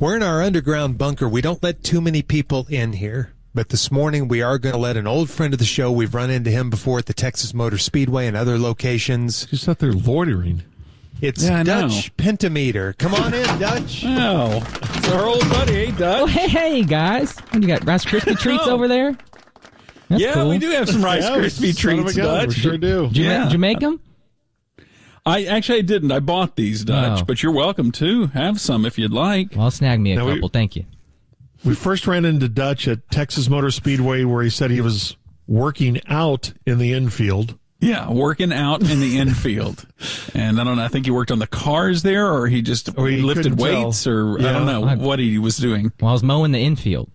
We're in our underground bunker. We don't let too many people in here. But this morning, we are going to let an old friend of the show. We've run into him before at the Texas Motor Speedway and other locations. He's out there loitering. It's Dutch Pentometer. Come on in, Dutch. Oh, it's our old buddy, hey, Dutch. Oh, hey, guys. You got Rice Krispie treats over there? That's cool. We do have some Rice Krispie treats, Dutch. We sure do. Did you make them? I didn't. I bought these, Dutch, but you're welcome to have some if you'd like. Well, snag me a couple. Thank you. We first ran into Dutch at Texas Motor Speedway where he said he was working out in the infield. Yeah, working out in the infield. And I don't know, I think he worked on the cars there, or he just lifted weights, or I don't know what he was doing. Well, I was mowing the infield.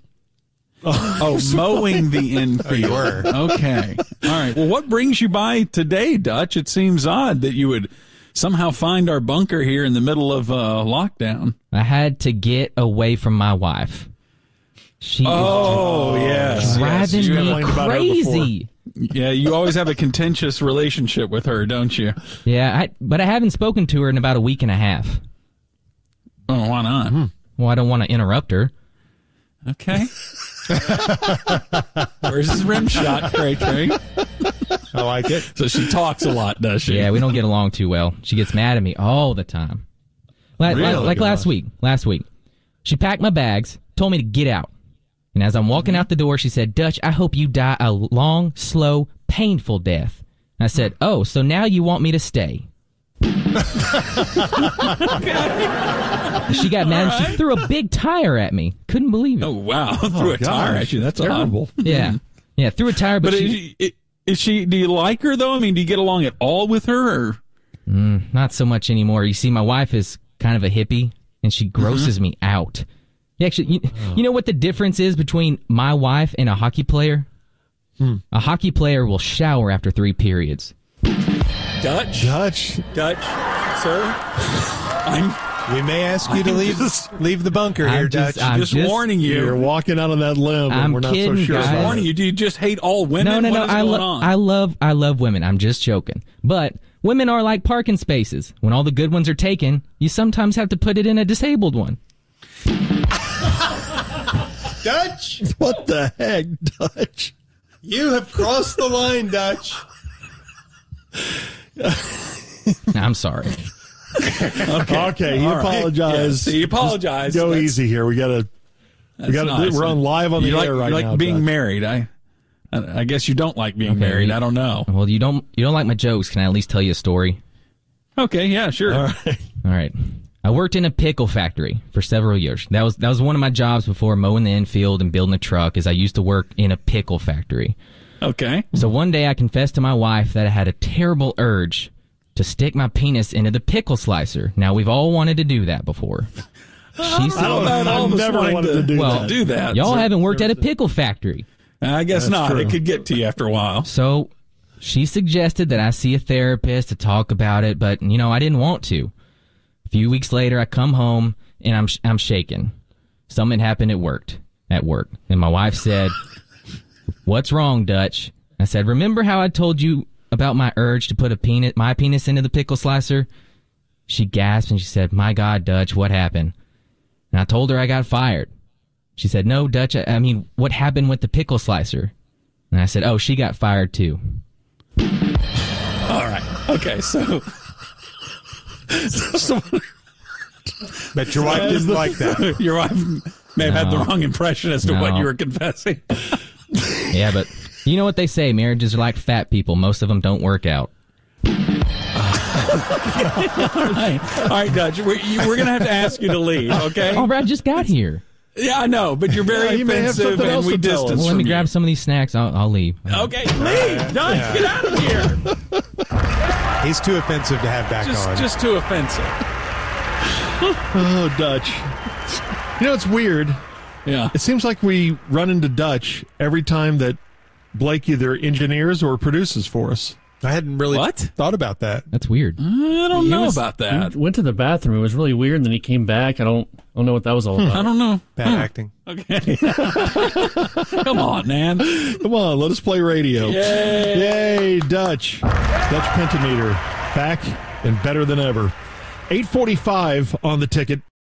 Mowing the infield. Okay. All right. Well, what brings you by today, Dutch? It seems odd that you would somehow find our bunker here in the middle of lockdown. I had to get away from my wife. She is driving me crazy. Yeah, you always have a contentious relationship with her, don't you? Yeah, but I haven't spoken to her in about a week and a half. Oh, why not? Well, I don't want to interrupt her. Okay. Where's his rim shot, Trey? I like it. So she talks a lot, does she? Yeah, we don't get along too well. She gets mad at me all the time. Like last week. She packed my bags, told me to get out. And as I'm walking out the door, she said, Dutch, I hope you die a long, slow, painful death. And I said, oh, so now you want me to stay. She got mad and she threw a big tire at me. Couldn't believe it. Oh, wow. Threw a tire at you. That's terrible. Yeah. Yeah, threw a tire. But is she, do you like her, though? I mean, do you get along at all with her? Or? Not so much anymore. You see, my wife is kind of a hippie, and she grosses me out. Actually, you know what the difference is between my wife and a hockey player? A hockey player will shower after 3 periods. Dutch, sir. We may ask you to leave the bunker here, Dutch. I'm just warning you. You're walking out on that limb, and we're not so sure. I'm warning you. Do you just hate all women? No. I love women. I'm just joking. But women are like parking spaces. When all the good ones are taken, you sometimes have to put it in a disabled one. Dutch? What the heck, Dutch? You have crossed the line, Dutch. I'm sorry. Okay, he apologized. Yes, he apologized. Go easy here. We're on live on the air right now. You like being married. I guess you don't like being married. I don't know. Well, you don't like my jokes. Can I at least tell you a story? Okay, yeah, sure. All right. I worked in a pickle factory for several years. That was one of my jobs before mowing the infield and building a truck. Is I used to work in a pickle factory. Okay. So one day I confessed to my wife that I had a terrible urge to stick my penis into the pickle slicer. Now, we've all wanted to do that before. She said, I've never wanted to do that. Y'all haven't worked at a pickle factory. I guess not. True. It could get to you after a while. So she suggested that I see a therapist to talk about it, but, I didn't want to. A few weeks later, I come home, and I'm shaking. Something happened at work. And my wife said, what's wrong, Dutch? I said, remember how I told you about my urge to put my penis into the pickle slicer? She gasped, and she said, my God, Dutch, what happened? And I told her I got fired. She said, no, Dutch, I mean, what happened with the pickle slicer? And I said, oh, she got fired, too. All right. Okay, so... But your wife didn't like that. Your wife may have had the wrong impression as to what you were confessing. Yeah, but you know what they say, marriages are like fat people. Most of them don't work out. All right, Dutch, we're going to have to ask you to leave, okay? Oh, Brad just got here. Yeah, I know, but you're very offensive, and we distance let me grab some of these snacks. I'll leave. Okay, leave! Dutch, get out of here! He's too offensive to have back on. Just too offensive. Oh, Dutch. It's weird. Yeah. It seems like we run into Dutch every time that Blake either engineers or produces for us. I hadn't really thought about that. That's weird. I don't know about that. He went to the bathroom. It was really weird, and then he came back. I don't know what that was all about. I don't know. Bad acting. Okay. Come on, man. Come on, let us play radio. Yay, Dutch. Dutch Pentometer, back and better than ever. 8:45 on the ticket.